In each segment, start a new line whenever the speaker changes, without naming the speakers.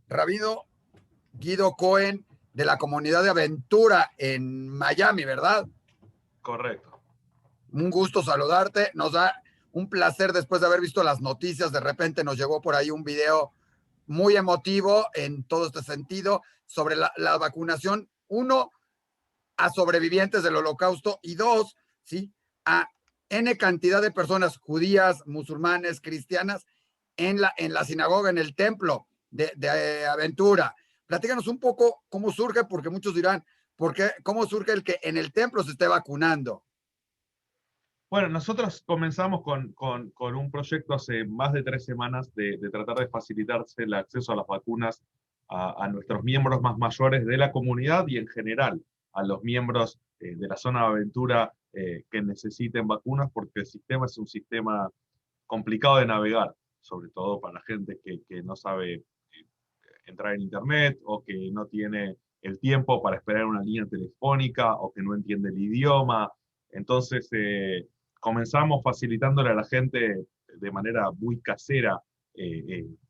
Rabino Guido Cohen, de la comunidad de Aventura en Miami, ¿verdad?
Correcto.
Un gusto saludarte. Nos da un placer después de haber visto las noticias. De repente nos llegó por ahí un video muy emotivo en todo este sentido sobre la vacunación. Uno, a sobrevivientes del Holocausto, y dos, ¿sí?, a N cantidad de personas judías, musulmanes, cristianas en la sinagoga, en el templo de Aventura. Platícanos un poco cómo surge, porque muchos dirán, ¿cómo surge el que en el templo se esté vacunando?
Bueno, nosotros comenzamos con un proyecto hace más de 3 semanas de tratar de facilitarse el acceso a las vacunas a nuestros miembros más mayores de la comunidad y en general a los miembros de la zona de aventura que necesiten vacunas, porque el sistema es un sistema complicado de navegar, sobre todo para la gente que no sabe entrar en internet o que no tiene el tiempo para esperar una línea telefónica o que no entiende el idioma. Entonces, comenzamos facilitándole a la gente de manera muy casera,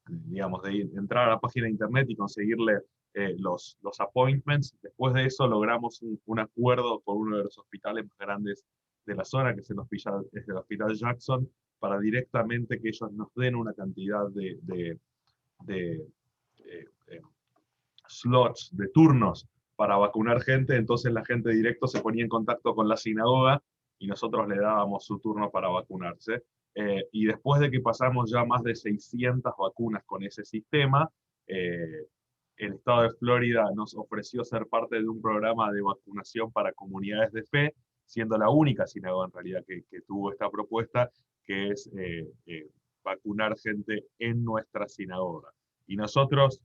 digamos, de entrar a la página de internet y conseguirle los appointments. Después de eso logramos un acuerdo con uno de los hospitales más grandes de la zona, que es el hospital Jackson, para directamente que ellos nos den una cantidad de slots, de turnos para vacunar gente. Entonces la gente directo se ponía en contacto con la sinagoga y nosotros le dábamos su turno para vacunarse. Y después de que pasamos ya más de 600 vacunas con ese sistema, el estado de Florida nos ofreció ser parte de un programa de vacunación para comunidades de fe, siendo la única sinagoga en realidad que tuvo esta propuesta, que es vacunar gente en nuestra sinagoga. Y nosotros,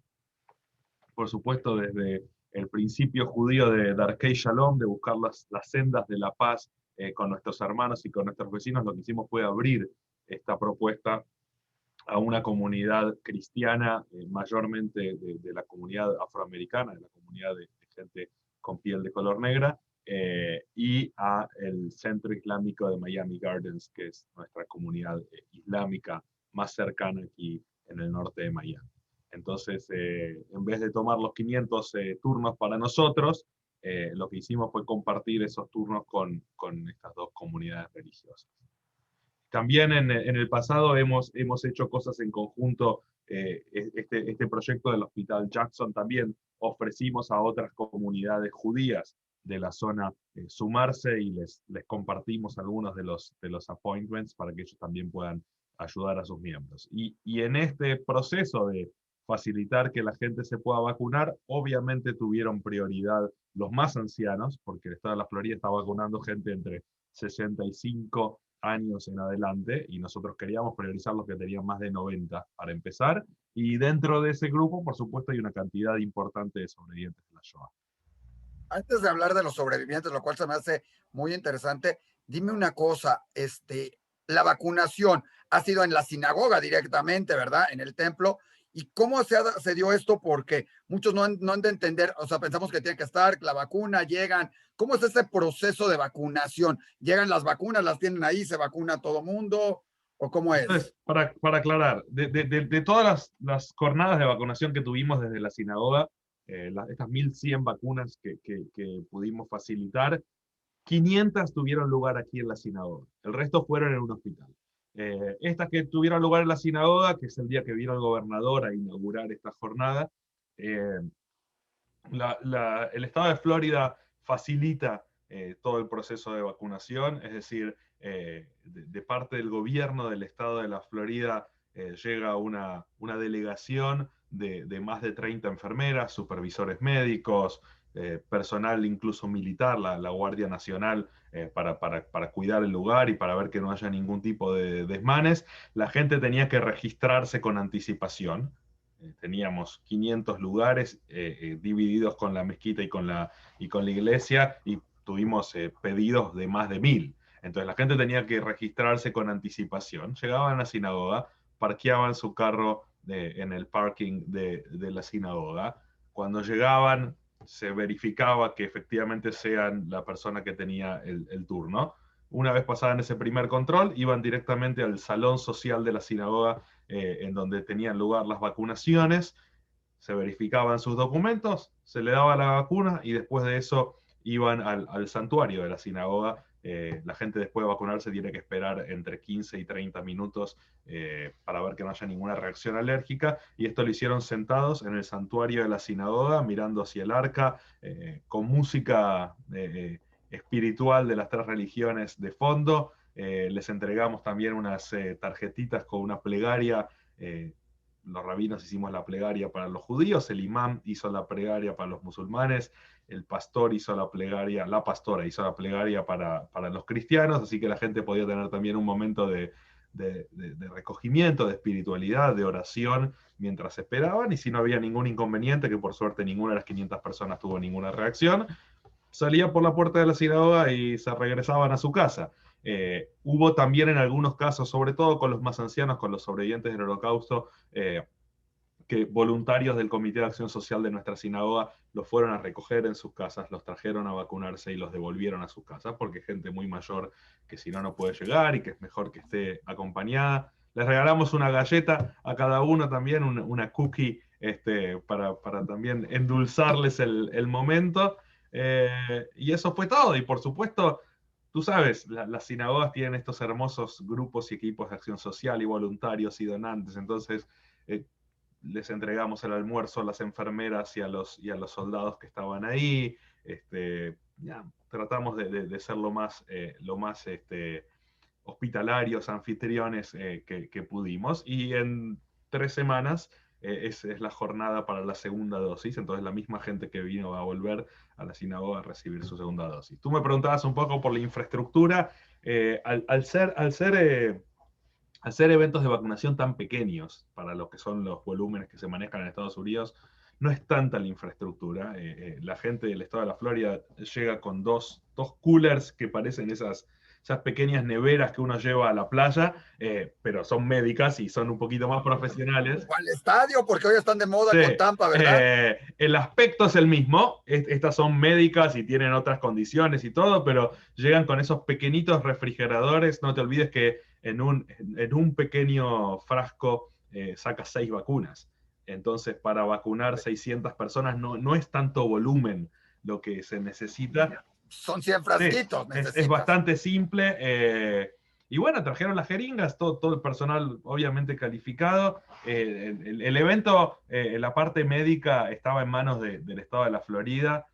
por supuesto, desde el principio judío de Darkei Shalom, de buscar las sendas de la paz con nuestros hermanos y con nuestros vecinos, lo que hicimos fue abrir esta propuesta a una comunidad cristiana, mayormente de la comunidad afroamericana, de la comunidad de gente con piel de color negra, y a el Centro Islámico de Miami Gardens, que es nuestra comunidad islámica más cercana aquí en el norte de Miami. Entonces, en vez de tomar los 500 turnos para nosotros, lo que hicimos fue compartir esos turnos con estas dos comunidades religiosas. También en el pasado hemos hecho cosas en conjunto. Este proyecto del Hospital Jackson también ofrecimos a otras comunidades judías de la zona sumarse y les compartimos algunos de los appointments para que ellos también puedan ayudar a sus miembros. Y en este proceso de facilitar que la gente se pueda vacunar, obviamente tuvieron prioridad los más ancianos, porque el estado de la Florida está vacunando gente entre 65 años en adelante, y nosotros queríamos priorizar los que tenían más de 90 para empezar, y dentro de ese grupo, por supuesto, hay una cantidad importante de sobrevivientes de la Shoah.
Antes de hablar de los sobrevivientes, lo cual se me hace muy interesante, dime una cosa, la vacunación ha sido en la sinagoga directamente, ¿verdad? En el templo. ¿Y cómo se dio esto? Porque muchos no han de entender, o sea, pensamos que tiene que estar la vacuna, llegan. ¿Cómo es ese proceso de vacunación? ¿Llegan las vacunas, las tienen ahí, se vacuna todo mundo? ¿O cómo es?
Entonces, para aclarar, de todas las jornadas de vacunación que tuvimos desde la sinagoga, estas 1.100 vacunas que pudimos facilitar, 500 tuvieron lugar aquí en la sinagoga. El resto fueron en un hospital. Estas que tuvieron lugar en la sinagoga, que es el día que vino el gobernador a inaugurar esta jornada, el estado de Florida facilita todo el proceso de vacunación, es decir, de parte del gobierno del estado de la Florida llega una delegación de más de 30 enfermeras, supervisores médicos, personal incluso militar, la Guardia Nacional, para cuidar el lugar y para ver que no haya ningún tipo de desmanes. La gente tenía que registrarse con anticipación. Teníamos 500 lugares divididos con la mezquita y con la iglesia, y tuvimos pedidos de más de 1.000. Entonces la gente tenía que registrarse con anticipación. Llegaban a la sinagoga, parqueaban su carro en el parking de la sinagoga. Cuando llegaban, se verificaba que efectivamente sean la persona que tenía el turno. Una vez pasaban ese primer control, iban directamente al salón social de la sinagoga, en donde tenían lugar las vacunaciones. se verificaban sus documentos, se le daba la vacuna y después de eso iban al santuario de la sinagoga. La gente después de vacunarse tiene que esperar entre 15 y 30 minutos para ver que no haya ninguna reacción alérgica, y esto lo hicieron sentados en el santuario de la sinagoga, mirando hacia el arca, con música espiritual de las tres religiones de fondo. Les entregamos también unas tarjetitas con una plegaria. Los rabinos hicimos la plegaria para los judíos, el imán hizo la plegaria para los musulmanes, el pastor hizo la plegaria, la pastora hizo la plegaria para los cristianos, así que la gente podía tener también un momento de recogimiento, de espiritualidad, de oración mientras esperaban, y si no había ningún inconveniente, que por suerte ninguna de las 500 personas tuvo ninguna reacción, salían por la puerta de la sinagoga y se regresaban a su casa. Hubo también en algunos casos, sobre todo con los más ancianos, con los sobrevivientes del Holocausto, que voluntarios del Comité de Acción Social de nuestra sinagoga los fueron a recoger en sus casas, los trajeron a vacunarse y los devolvieron a sus casas, porque hay gente muy mayor que si no, no puede llegar y que es mejor que esté acompañada. Les regalamos una galleta a cada uno también, una cookie, para también endulzarles el momento. Y eso fue todo. Y por supuesto, tú sabes, las sinagogas tienen estos hermosos grupos y equipos de acción social y voluntarios y donantes. Entonces, les entregamos el almuerzo a las enfermeras y a los soldados que estaban ahí. Ya, tratamos de ser lo más hospitalarios, anfitriones que pudimos. Y en 3 semanas es la jornada para la segunda dosis. Entonces la misma gente que vino va a volver a la sinagoga a recibir su segunda dosis. Tú me preguntabas un poco por la infraestructura. Al ser eventos de vacunación tan pequeños para lo que son los volúmenes que se manejan en Estados Unidos, no es tanta la infraestructura. La gente del estado de la Florida llega con dos coolers que parecen esas pequeñas neveras que uno lleva a la playa, pero son médicas y son un poquito más profesionales.
O al estadio, porque hoy están de moda
Sí,
con Tampa, ¿verdad?
el aspecto es el mismo. Estas son médicas y tienen otras condiciones y todo, pero llegan con esos pequeñitos refrigeradores. No te olvides que en un pequeño frasco sacas 6 vacunas. Entonces, para vacunar 600 personas no es tanto volumen lo que se necesita.
Son 100
Sí,
frasquitos,
es
necesitas.
bastante simple. Y bueno, trajeron las jeringas, todo el personal obviamente calificado. El evento, la parte médica estaba en manos del estado de la Florida.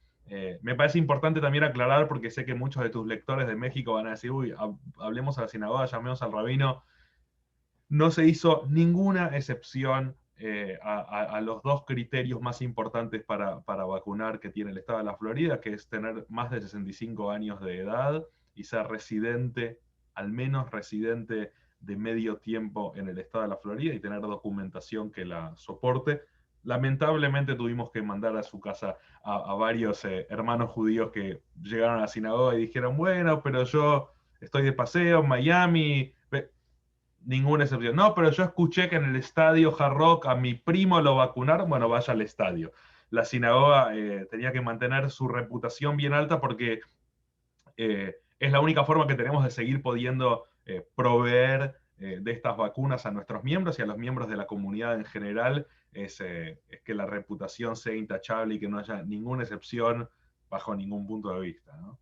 Me parece importante también aclarar, porque sé que muchos de tus lectores de México van a decir, uy, hablemos a la sinagoga, llamemos al rabino. No se hizo ninguna excepción a los 2 criterios más importantes para vacunar que tiene el estado de la Florida, que es tener más de 65 años de edad y ser residente, al menos residente de medio tiempo en el estado de la Florida, y tener documentación que la soporte. Lamentablemente tuvimos que mandar a su casa a varios hermanos judíos que llegaron a la sinagoga y dijeron, bueno, pero yo estoy de paseo en Miami. Ninguna excepción. No, pero yo escuché que en el estadio Hard Rock a mi primo lo vacunaron. Bueno, vaya al estadio. La sinagoga tenía que mantener su reputación bien alta, porque es la única forma que tenemos de seguir pudiendo proveer de estas vacunas a nuestros miembros y a los miembros de la comunidad en general. Es que la reputación sea intachable y que no haya ninguna excepción bajo ningún punto de vista, ¿no?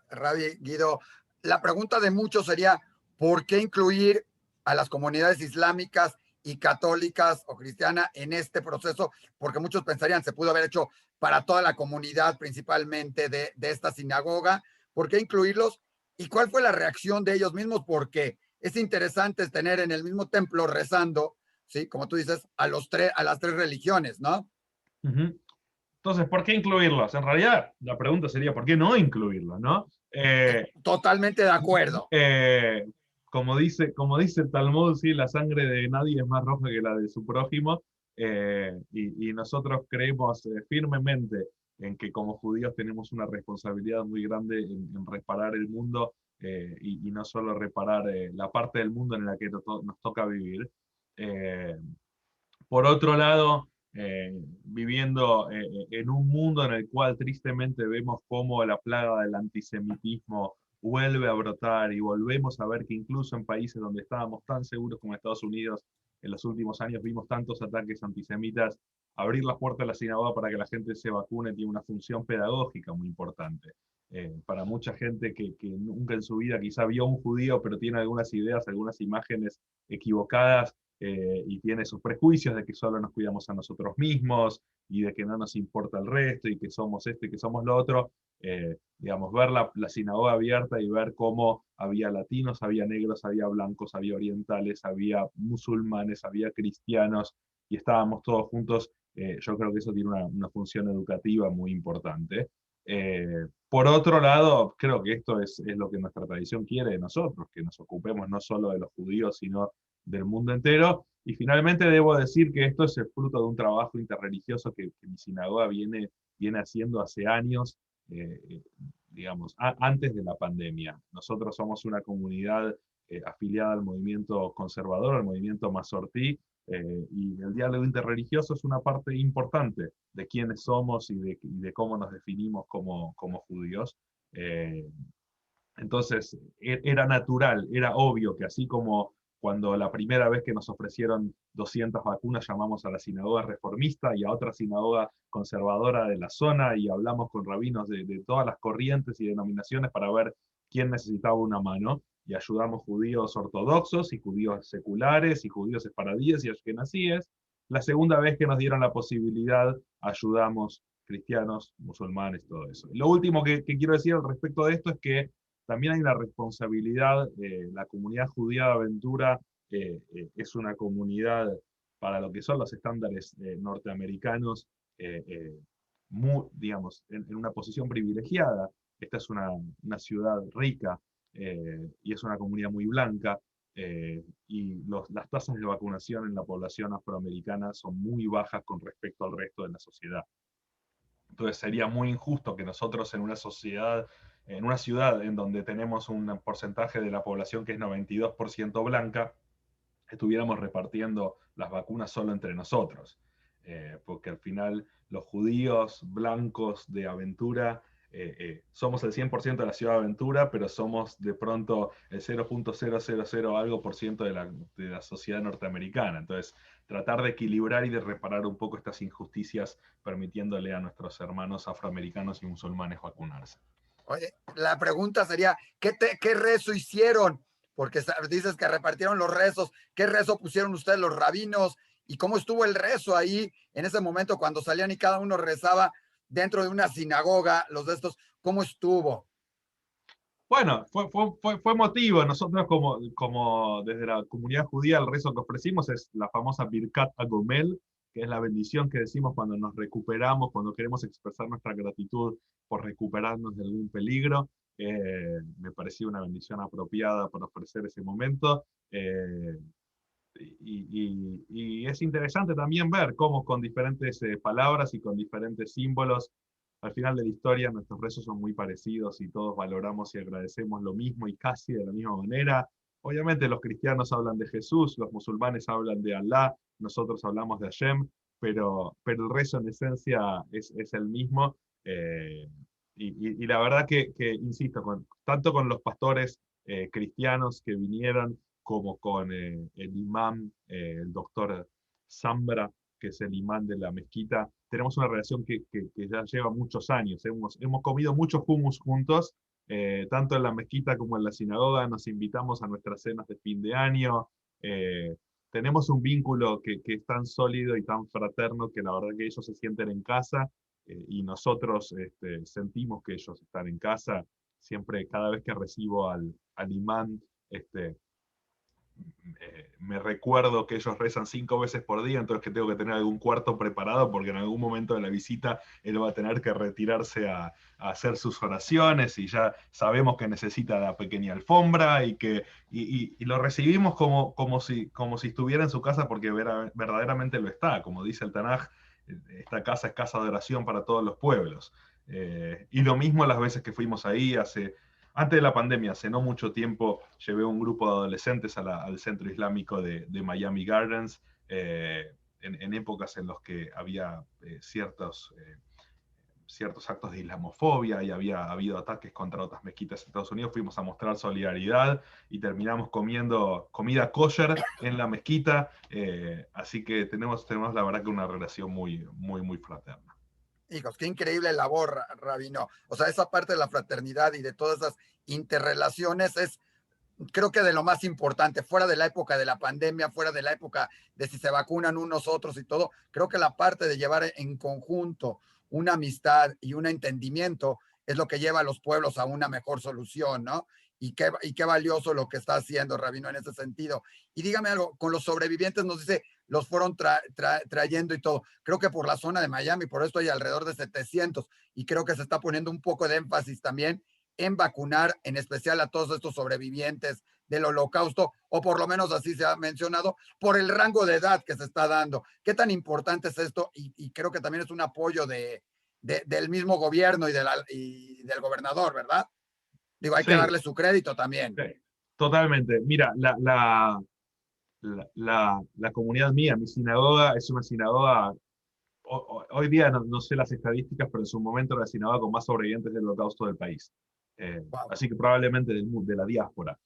Rabbi Guido, la pregunta de muchos sería, ¿por qué incluir a las comunidades islámicas y católicas o cristianas en este proceso? Porque muchos pensarían, se pudo haber hecho para toda la comunidad, principalmente de esta sinagoga. ¿Por qué incluirlos? ¿Y cuál fue la reacción de ellos mismos? Porque es interesante tener en el mismo templo rezando, ¿sí? Como tú dices, a las 3 religiones, ¿no?
Uh-huh. Entonces, ¿por qué incluirlos? En realidad, la pregunta sería, ¿por qué no incluirlos, no?
Totalmente de acuerdo.
Eh, como dice el Talmud, sí, la sangre de nadie es más roja que la de su prójimo. Y nosotros creemos firmemente en que como judíos tenemos una responsabilidad muy grande en reparar el mundo, y no solo reparar la parte del mundo en la que nos toca vivir. Eh, por otro lado, viviendo en un mundo en el cual tristemente vemos cómo la plaga del antisemitismo vuelve a brotar, y volvemos a ver que incluso en países donde estábamos tan seguros como Estados Unidos, en los últimos años vimos tantos ataques antisemitas, abrir las puertas de la sinagoga para que la gente se vacune tiene una función pedagógica muy importante. Para mucha gente que nunca en su vida quizá vio a un judío, pero tiene algunas ideas, algunas imágenes equivocadas, y tiene sus prejuicios de que solo nos cuidamos a nosotros mismos y de que no nos importa el resto y que somos esto y que somos lo otro, digamos, ver la sinagoga abierta y ver cómo había latinos, había negros, había blancos, había orientales, había musulmanes, había cristianos, y estábamos todos juntos, yo creo que eso tiene una función educativa muy importante. Por otro lado, creo que esto es lo que nuestra tradición quiere de nosotros, que nos ocupemos no solo de los judíos, sino del mundo entero. Y finalmente debo decir que esto es el fruto de un trabajo interreligioso que mi sinagoga viene haciendo hace años, eh, digamos, antes de la pandemia. Nosotros somos una comunidad afiliada al movimiento conservador, al movimiento Masortí, y el diálogo interreligioso es una parte importante de quiénes somos y de cómo nos definimos como judíos. Eh, entonces, era natural, era obvio que así como cuando la primera vez que nos ofrecieron 200 vacunas llamamos a la sinagoga reformista y a otra sinagoga conservadora de la zona y hablamos con rabinos de todas las corrientes y denominaciones para ver quién necesitaba una mano, y ayudamos judíos ortodoxos y judíos seculares y judíos esparadíes y ashkenazíes. La segunda vez que nos dieron la posibilidad, ayudamos cristianos, musulmanes, todo eso. Lo último que quiero decir al respecto de esto es que también hay una responsabilidad. La comunidad judía de Aventura es una comunidad para lo que son los estándares norteamericanos, digamos, en una posición privilegiada. Esta es una ciudad rica, y es una comunidad muy blanca, y las tasas de vacunación en la población afroamericana son muy bajas con respecto al resto de la sociedad. Entonces sería muy injusto que nosotros en una sociedad, en una ciudad en donde tenemos un porcentaje de la población que es 92% blanca, estuviéramos repartiendo las vacunas solo entre nosotros. Porque al final los judíos blancos de Aventura somos el 100% de la ciudad de Aventura, pero somos de pronto el 0.000 algo por ciento de la sociedad norteamericana. Entonces, tratar de equilibrar y de reparar un poco estas injusticias, permitiéndole a nuestros hermanos afroamericanos y musulmanes vacunarse.
Oye, la pregunta sería, ¿qué rezo hicieron? Porque dices que repartieron los rezos. ¿Qué rezo pusieron ustedes los rabinos? ¿Y cómo estuvo el rezo ahí en ese momento cuando salían y cada uno rezaba dentro de una sinagoga, los de estos? ¿Cómo estuvo?
Bueno, fue emotivo. Nosotros como desde la comunidad judía el rezo que ofrecimos es la famosa Birkat Agomel, que es la bendición que decimos cuando nos recuperamos, cuando queremos expresar nuestra gratitud por recuperarnos de algún peligro. Me pareció una bendición apropiada para ofrecer ese momento. Y es interesante también ver cómo con diferentes palabras y con diferentes símbolos, al final de la historia nuestros rezos son muy parecidos y todos valoramos y agradecemos lo mismo y casi de la misma manera. Obviamente los cristianos hablan de Jesús, los musulmanes hablan de Alá, nosotros hablamos de Hashem, pero el rezo en esencia es el mismo. Y la verdad insisto, tanto con los pastores cristianos que vinieron, como con el imán, el doctor Zambra, que es el imán de la mezquita. Tenemos una relación que ya lleva muchos años. Hemos comido muchos hummus juntos, tanto en la mezquita como en la sinagoga. Nos invitamos a nuestras cenas de fin de año. Tenemos un vínculo que es tan sólido y tan fraterno que la verdad que ellos se sienten en casa, y nosotros sentimos que ellos están en casa. Siempre, cada vez que recibo al imán, me recuerdo que ellos rezan 5 veces por día, entonces que tengo que tener algún cuarto preparado porque en algún momento de la visita él va a tener que retirarse a hacer sus oraciones, y ya sabemos que necesita la pequeña alfombra y lo recibimos como si estuviera en su casa, porque verdaderamente lo está. Como dice el Tanaj, esta casa es casa de oración para todos los pueblos. Y lo mismo las veces que fuimos ahí antes de la pandemia, hace no mucho tiempo, llevé un grupo de adolescentes al centro islámico de Miami Gardens, en épocas en las que había ciertos ciertos actos de islamofobia y había habido ataques contra otras mezquitas en Estados Unidos, fuimos a mostrar solidaridad y terminamos comiendo comida kosher en la mezquita, así que tenemos la verdad que una relación muy fraterna.
Hijos, qué increíble labor, Rabino. O sea, esa parte de la fraternidad y de todas esas interrelaciones es, creo que de lo más importante, fuera de la época de la pandemia, fuera de la época de si se vacunan unos otros y todo, creo que la parte de llevar en conjunto una amistad y un entendimiento es lo que lleva a los pueblos a una mejor solución, ¿no? Y qué valioso lo que está haciendo Rabino en ese sentido. Y dígame algo, con los sobrevivientes nos dice, los fueron trayendo y todo. Creo que por la zona de Miami, por esto hay alrededor de 700 y creo que se está poniendo un poco de énfasis también en vacunar, en especial a todos estos sobrevivientes del holocausto, o por lo menos así se ha mencionado, por el rango de edad que se está dando. ¿Qué tan importante es esto? Y creo que también es un apoyo del mismo gobierno y del gobernador, ¿verdad? Digo, hay que
Sí,
darle su crédito también.
sí, totalmente. Mira, la comunidad mía, mi sinagoga, es una sinagoga, hoy día no sé las estadísticas, pero en su momento era la sinagoga con más sobrevivientes del holocausto del país.
Wow.
Así que probablemente de la diáspora.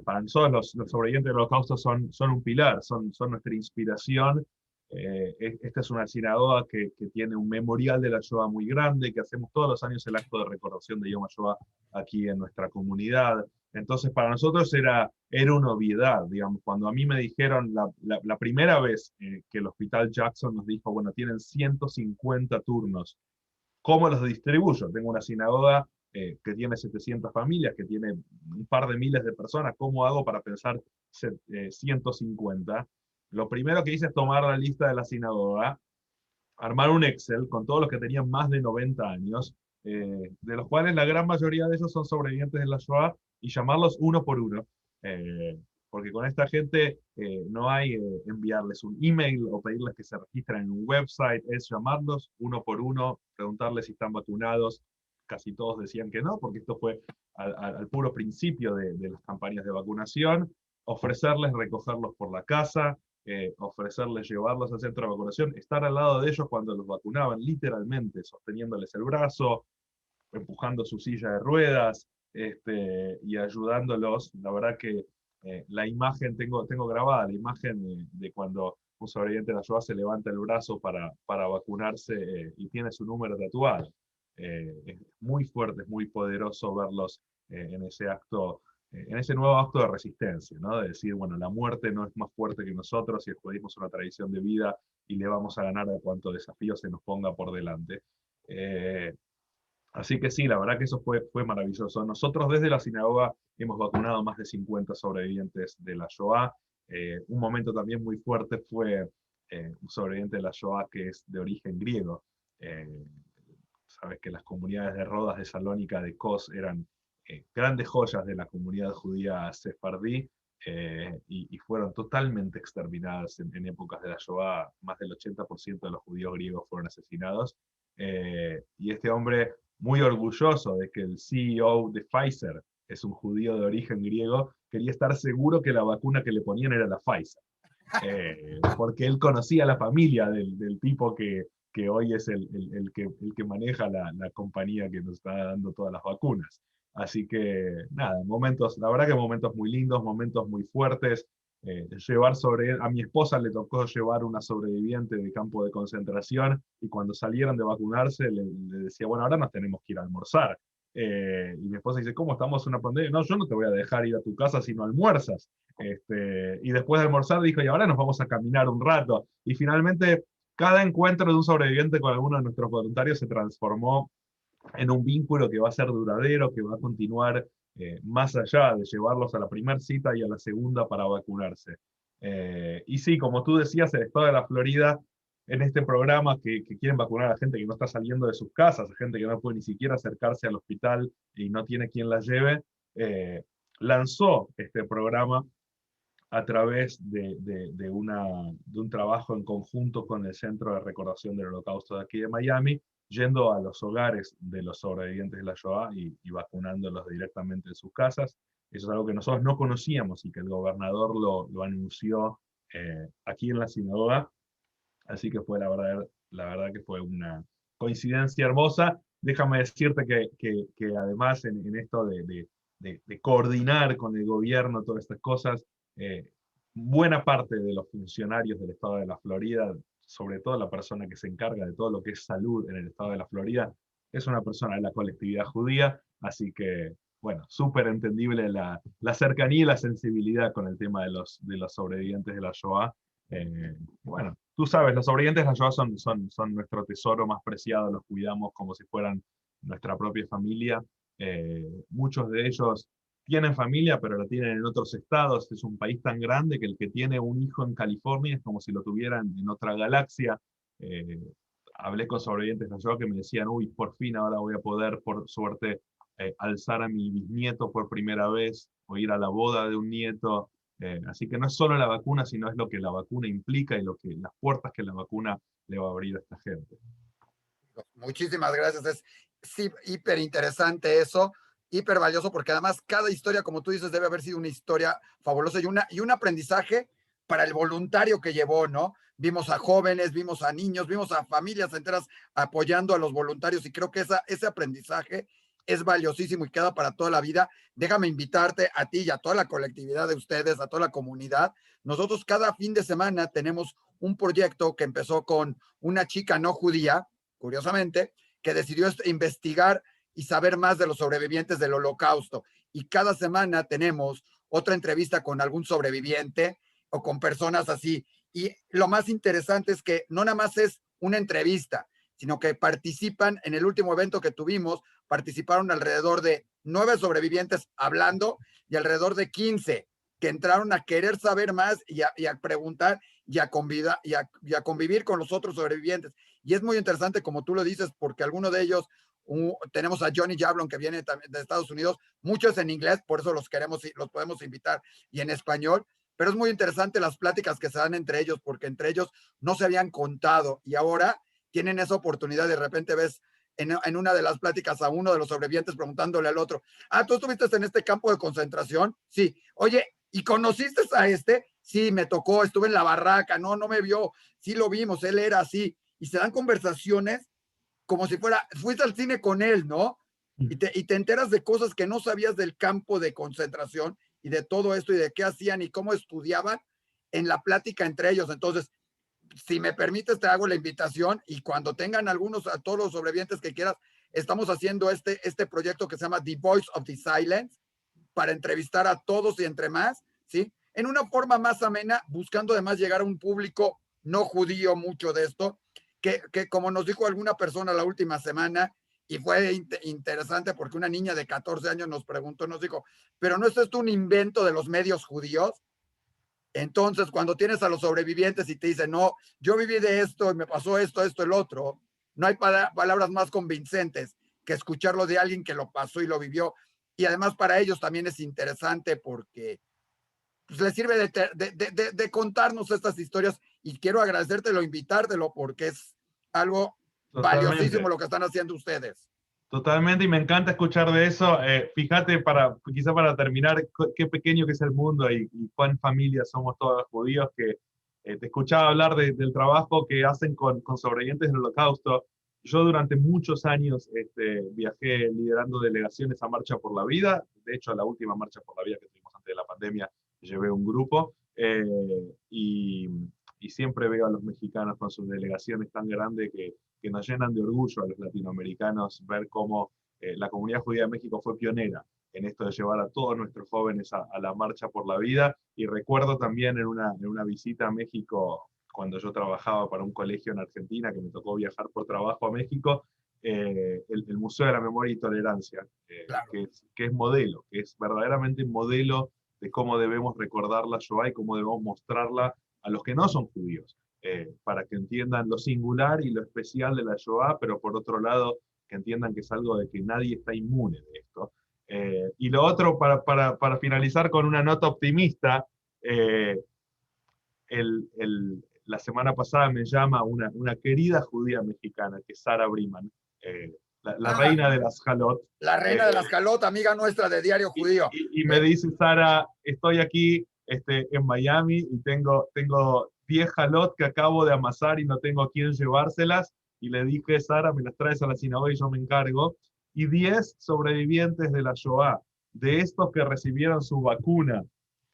Para nosotros los sobrevivientes del holocausto son un pilar, son nuestra inspiración. Esta es una sinagoga que tiene un memorial de la Shoah muy grande, que hacemos todos los años el acto de recordación de Yom HaShoah aquí en nuestra comunidad. Entonces, para nosotros era una obviedad, digamos, cuando a mí me dijeron la primera vez que el Hospital Jackson nos dijo, bueno, tienen 150 turnos, ¿cómo los distribuyo? Tengo una sinagoga que tiene 700 familias, que tiene un par de miles de personas, ¿cómo hago para pensar 150? Lo primero que hice es tomar la lista de la sinagoga, armar un Excel con todos los que tenían más de 90 años, de los cuales la gran mayoría de ellos son sobrevivientes de la Shoah, y llamarlos uno por uno. Eh, Porque con esta gente no hay enviarles un email o pedirles que se registren en un website, es llamarlos uno por uno, preguntarles si están vacunados. Casi todos decían que no, porque esto fue al puro principio de las campañas de vacunación. Ofrecerles recogerlos por la casa, ofrecerles llevarlos al centro de vacunación, estar al lado de ellos cuando los vacunaban, literalmente, sosteniéndoles el brazo, empujando su silla de ruedas, y ayudándolos. La verdad que la imagen, tengo grabada la imagen de cuando un sobreviviente de la Shoah se levanta el brazo para vacunarse y tiene su número tatuado. Es muy fuerte, es muy poderoso verlos en ese acto, en ese nuevo acto de resistencia, ¿no? De decir, bueno, la muerte no es más fuerte que nosotros y el judaísmo es una tradición de vida y le vamos a ganar a cuanto desafío se nos ponga por delante. Eh, Así que sí, la verdad que eso fue maravilloso. Nosotros desde la sinagoga hemos vacunado más de 50 sobrevivientes de la Shoah. Un momento también muy fuerte fue un sobreviviente de la Shoah que es de origen griego. Eh, Sabes que las comunidades de Rodas, de Salónica, de Kos eran grandes joyas de la comunidad judía sefardí, y fueron totalmente exterminadas en épocas de la Shoah. Más del 80% de los judíos griegos fueron asesinados. Y este hombre, muy orgulloso de que el CEO de Pfizer es un judío de origen griego, quería estar seguro que la vacuna que le ponían era la Pfizer. Porque él conocía la familia del tipo que hoy es el que maneja la compañía que nos está dando todas las vacunas. Así que nada, momentos, la verdad que momentos muy lindos, momentos muy fuertes. A mi esposa le tocó llevar una sobreviviente de campo de concentración, y cuando salieron de vacunarse le decía, bueno, ahora nos tenemos que ir a almorzar. Y mi esposa dice, ¿cómo estamos en una pandemia? No, yo no te voy a dejar ir a tu casa si no almuerzas. Y después de almorzar dijo, y ahora nos vamos a caminar un rato. Y finalmente, cada encuentro de un sobreviviente con alguno de nuestros voluntarios se transformó en un vínculo que va a ser duradero, que va a continuar más allá de llevarlos a la primera cita y a la segunda para vacunarse. Y sí, como tú decías, el estado de la Florida, en este programa que quieren vacunar a gente que no está saliendo de sus casas, a gente que no puede ni siquiera acercarse al hospital y no tiene quien la lleve, eh, lanzó este programa a través de un trabajo en conjunto con el Centro de Recordación del Holocausto de aquí de Miami, yendo a los hogares de los sobrevivientes de la Shoah y vacunándolos directamente en sus casas. Eso es algo que nosotros no conocíamos y que el gobernador lo anunció aquí en la sinagoga. Así que fue la verdad que fue coincidencia hermosa. Déjame decirte que además en esto de coordinar con el gobierno todas estas cosas, eh, buena parte de los funcionarios del estado de la Florida, sobre todo la persona que se encarga de todo lo que es salud en el estado de la Florida, es una persona de la colectividad judía, así que, bueno, súper entendible la cercanía y la sensibilidad con el tema de los sobrevivientes de la Shoah. Bueno, tú sabes, los sobrevivientes de la Shoah son nuestro tesoro más preciado, los cuidamos como si fueran nuestra propia familia. Muchos de ellos tienen familia, pero la tienen en otros estados. Es un país tan grande que el que tiene un hijo en California es como si lo tuvieran en otra galaxia. Eh, Hablé con sobrevivientes de la Shoah que me decían, uy, por fin ahora voy a poder, por suerte, alzar a mi bisnieto por primera vez, o ir a la boda de un nieto. Así que no es solo la vacuna, sino es lo que la vacuna implica y las puertas que la vacuna le va a abrir a esta gente.
Muchísimas gracias. Es sí, hiper interesante eso, hiper valioso, porque además cada historia, como tú dices, debe haber sido una historia fabulosa y un aprendizaje para el voluntario que llevó, ¿no? Vimos a jóvenes, vimos a niños, vimos a familias enteras apoyando a los voluntarios y creo que ese aprendizaje es valiosísimo y queda para toda la vida. Déjame invitarte a ti y a toda la colectividad de ustedes, a toda la comunidad. Nosotros cada fin de semana tenemos un proyecto que empezó con una chica no judía, curiosamente, que decidió investigar y saber más de los sobrevivientes del Holocausto. Y cada semana tenemos otra entrevista con algún sobreviviente o con personas así. Y lo más interesante es que no nada más es una entrevista, sino que participan en el último evento que tuvimos, participaron alrededor de 9 sobrevivientes hablando y alrededor de 15 que entraron a querer saber más y a preguntar y a convivir con los otros sobrevivientes. Y es muy interesante, como tú lo dices, porque algunos de ellos, tenemos a Johnny Jablon, que viene también de Estados Unidos, muchos en inglés, por eso los podemos invitar, y en español, pero es muy interesante las pláticas que se dan entre ellos, porque entre ellos no se habían contado, y ahora tienen esa oportunidad. De repente ves en una de las pláticas a uno de los sobrevivientes preguntándole al otro, ¿tú estuviste en este campo de concentración? Sí. Oye, ¿y conociste a este? Sí, me tocó, estuve en la barraca, no me vio, sí lo vimos, él era así. Y se dan conversaciones como si fuiste al cine con él, ¿no? Y te enteras de cosas que no sabías del campo de concentración y de todo esto y de qué hacían y cómo estudiaban en la plática entre ellos. Entonces, si me permites, te hago la invitación y cuando tengan algunos, a todos los sobrevivientes que quieras, estamos haciendo este proyecto que se llama The Voice of the Silence para entrevistar a todos y entre más, ¿sí? En una forma más amena, buscando además llegar a un público no judío mucho de esto, que como nos dijo alguna persona la última semana, y fue interesante porque una niña de 14 años nos preguntó, nos dijo, pero ¿no es esto un invento de los medios judíos? Entonces, cuando tienes a los sobrevivientes y te dicen, no, yo viví de esto y me pasó esto, el otro, no hay palabras más convincentes que escucharlo de alguien que lo pasó y lo vivió. Y además para ellos también es interesante porque pues, les sirve de contarnos estas historias y quiero agradecértelo, invitártelo porque es algo valiosísimo
Totalmente.
lo que están haciendo ustedes.
Totalmente, y me encanta escuchar de eso. Fíjate, quizá para terminar, qué pequeño que es el mundo y cuán familia somos todos los judíos, que te escuchaba hablar del trabajo que hacen con sobrevivientes del Holocausto. Yo durante muchos años viajé liderando delegaciones a Marcha por la Vida. De hecho, a la última Marcha por la Vida que tuvimos antes de la pandemia, llevé un grupo. Y siempre veo a los mexicanos con sus delegaciones tan grandes que nos llenan de orgullo a los latinoamericanos ver cómo la comunidad judía de México fue pionera en esto de llevar a todos nuestros jóvenes a la marcha por la vida. Y recuerdo también en una visita a México, cuando yo trabajaba para un colegio en Argentina, que me tocó viajar por trabajo a México, el Museo de la Memoria y Tolerancia,
Claro.
que es modelo, que es verdaderamente modelo de cómo debemos recordar la Shoah y cómo debemos mostrarla a los que no son judíos, para que entiendan lo singular y lo especial de la Shoah, pero por otro lado, que entiendan que es algo de que nadie está inmune de esto. Y lo otro, para finalizar con una nota optimista, eh, la semana pasada me llama una querida judía mexicana, que es Sara Briman, la reina de las Jalot.
La reina de las calotas, amiga nuestra de Diario Judío.
Y me dice, Sara, estoy aquí en Miami y tengo 10 jalot que acabo de amasar y no tengo a quién llevárselas. y le dije, Sara, me las traes a la sinagoga y yo me encargo, y 10 sobrevivientes de la Shoah, de estos que recibieron su vacuna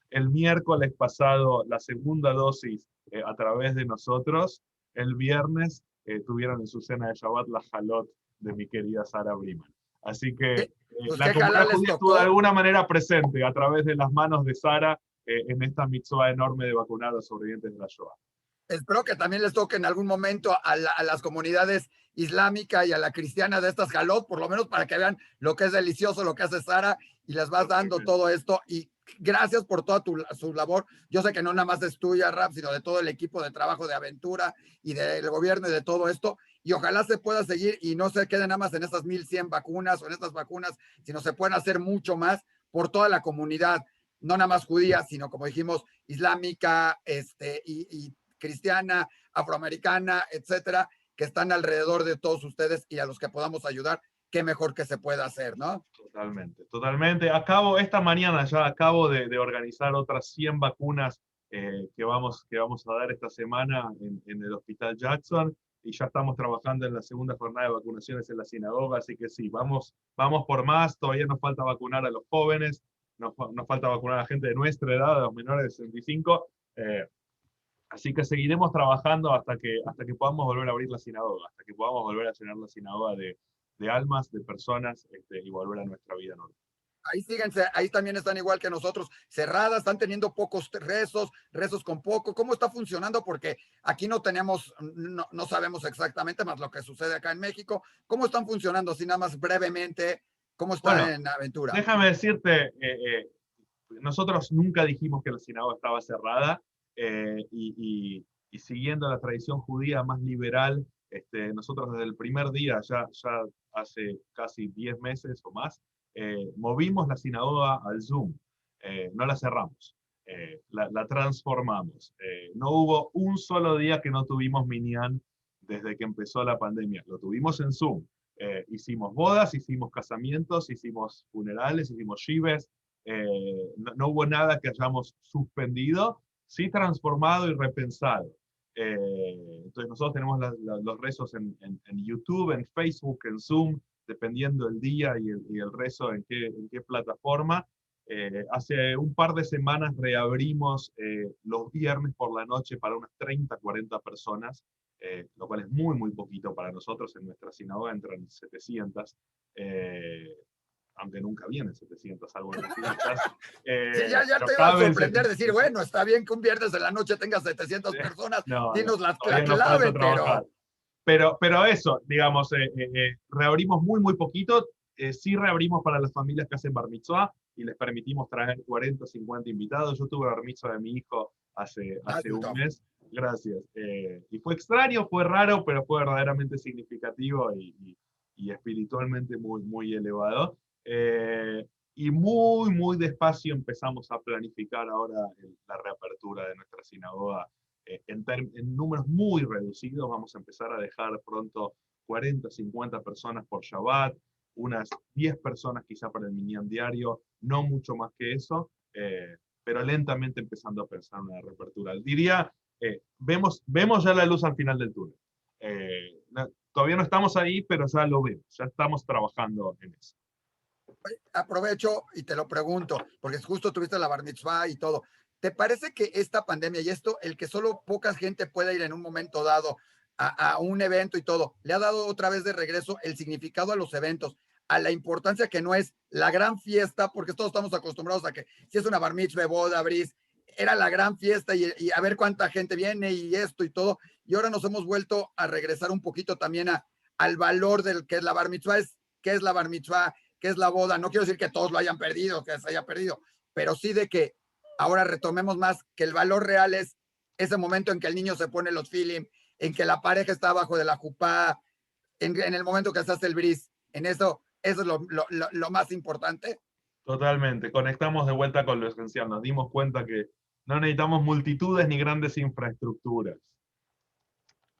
el miércoles pasado, la segunda dosis a través de nosotros, el viernes tuvieron en su cena de Shabbat la jalot de mi querida Sara Briman. Así que
Pues
la
qué
comunidad
jalá les
judía estuvo de
tocó.
alguna manera presente a través de las manos de Sara en esta mitzvah enorme de vacunar a los sobrevivientes de la Shoah.
Espero que también les toque en algún momento a las comunidades islámica y a la cristiana de estas jalot, por lo menos para que vean lo que es delicioso, lo que hace Sara, y les vas dando todo esto. Y gracias por toda su labor. Yo sé que no nada más es tuya, Rap, sino de todo el equipo de trabajo de Aventura y del gobierno y de todo esto. Y ojalá se pueda seguir y no se quede nada más en estas 1100 vacunas o en estas vacunas, sino se pueden hacer mucho más por toda la comunidad, no nada más judía, sino como dijimos, islámica, y cristiana, afroamericana, etcétera, que están alrededor de todos ustedes y a los que podamos ayudar, qué mejor que se pueda hacer, ¿no?
Totalmente, totalmente. Esta mañana ya acabo de organizar otras 100 vacunas que vamos a dar esta semana en el Hospital Jackson y ya estamos trabajando en la segunda jornada de vacunaciones en la sinagoga, así que sí, vamos por más, todavía nos falta vacunar a los jóvenes, nos falta vacunar a la gente de nuestra edad, a los menores de 65, así que seguiremos trabajando hasta que podamos volver a abrir la sinagoga, hasta que podamos volver a llenar la sinagoga de almas, de personas, y volver a nuestra vida normal.
Ahí síguense, ahí también están igual que nosotros, cerradas, están teniendo pocos rezos con poco. ¿Cómo está funcionando? Porque aquí no tenemos, no sabemos exactamente más lo que sucede acá en México. ¿Cómo están funcionando? Así nada más brevemente, ¿cómo está
Bueno,
en Aventura?
déjame decirte, nosotros nunca dijimos que la sinagoga estaba cerrada y siguiendo la tradición judía más liberal, nosotros desde el primer día, ya hace casi 10 meses o más, movimos la sinagoga al Zoom, no la cerramos, la transformamos. No hubo un solo día que no tuvimos minyan desde que empezó la pandemia, lo tuvimos en Zoom. Hicimos bodas, hicimos casamientos, hicimos funerales, hicimos shives, no hubo nada que hayamos suspendido, sí transformado y repensado. Entonces nosotros tenemos los rezos en YouTube, en Facebook, en Zoom, dependiendo del día y el rezo en qué plataforma. Hace un par de semanas reabrimos los viernes por la noche para unas 30, 40 personas, lo cual es muy, muy poquito para nosotros. En nuestra sinagoga entran 700, aunque nunca vienen 700, algo en las fiestas.
Sí, ya te iba a sorprender decir, bueno, está bien que un viernes en la noche tengas 700 personas,
no,
dinos la
nos falta
clave,
trabajar. Pero eso, digamos, reabrimos muy, muy poquito. Sí reabrimos para las familias que hacen bar mitzvah y les permitimos traer 40 o 50 invitados. Yo tuve bar mitzvah de mi hijo hace un mes. Gracias. Y fue extraño, fue raro, pero fue verdaderamente significativo y espiritualmente muy, muy elevado. Y muy, muy despacio empezamos a planificar ahora la reapertura de nuestra sinagoga en números muy reducidos. Vamos a empezar a dejar pronto 40, 50 personas por Shabbat, unas 10 personas quizá para el minyan diario, no mucho más que eso, pero lentamente empezando a pensar en una reapertura. Diría, vemos ya la luz al final del túnel. Todavía no estamos ahí, pero ya lo vemos, ya estamos trabajando en eso.
Aprovecho y te lo pregunto, porque justo tuviste la bar mitzvah y todo. ¿Te parece que esta pandemia y esto, el que solo poca gente pueda ir en un momento dado a un evento y todo, le ha dado otra vez de regreso el significado a los eventos, a la importancia que no es la gran fiesta, porque todos estamos acostumbrados a que si es una bar mitzvah, boda, bris, era la gran fiesta y a ver cuánta gente viene y esto y todo, y ahora nos hemos vuelto a regresar un poquito también al valor del que es la bar mitzvah, qué es la bar mitzvah, qué es la boda. No quiero decir que todos lo hayan perdido, que se haya perdido, pero sí de que ahora retomemos más que el valor real es ese momento en que el niño se pone los feeling, en que la pareja está abajo de la jupá, en el momento que se hace el bris. En eso es lo más importante.
Totalmente, conectamos de vuelta con lo esencial, nos dimos cuenta que no necesitamos multitudes ni grandes infraestructuras.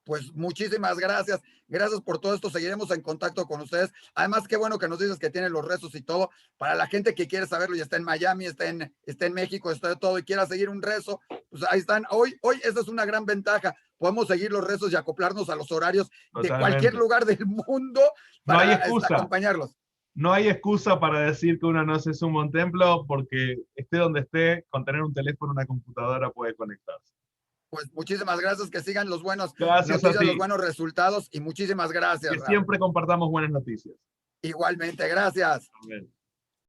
Pues muchísimas gracias. Gracias por todo esto. Seguiremos en contacto con ustedes. Además, qué bueno que nos dices que tienen los rezos y todo. Para la gente que quiere saberlo y está en Miami, está en México, está de todo y quiera seguir un rezo, pues ahí están. Hoy esa es una gran ventaja. Podemos seguir los rezos y acoplarnos a los horarios de cualquier
Totalmente.
lugar del mundo
No hay
para
excusa.
acompañarlos.
No hay excusa para decir que uno no se suma a un templo, porque esté donde esté, con tener un teléfono, una computadora puede conectarse.
Pues muchísimas gracias, que sigan los buenos
Gracias a
noticias, los
ti.
buenos resultados y muchísimas gracias,
Que
Raúl.
siempre compartamos buenas noticias.
Igualmente, gracias.
Amén.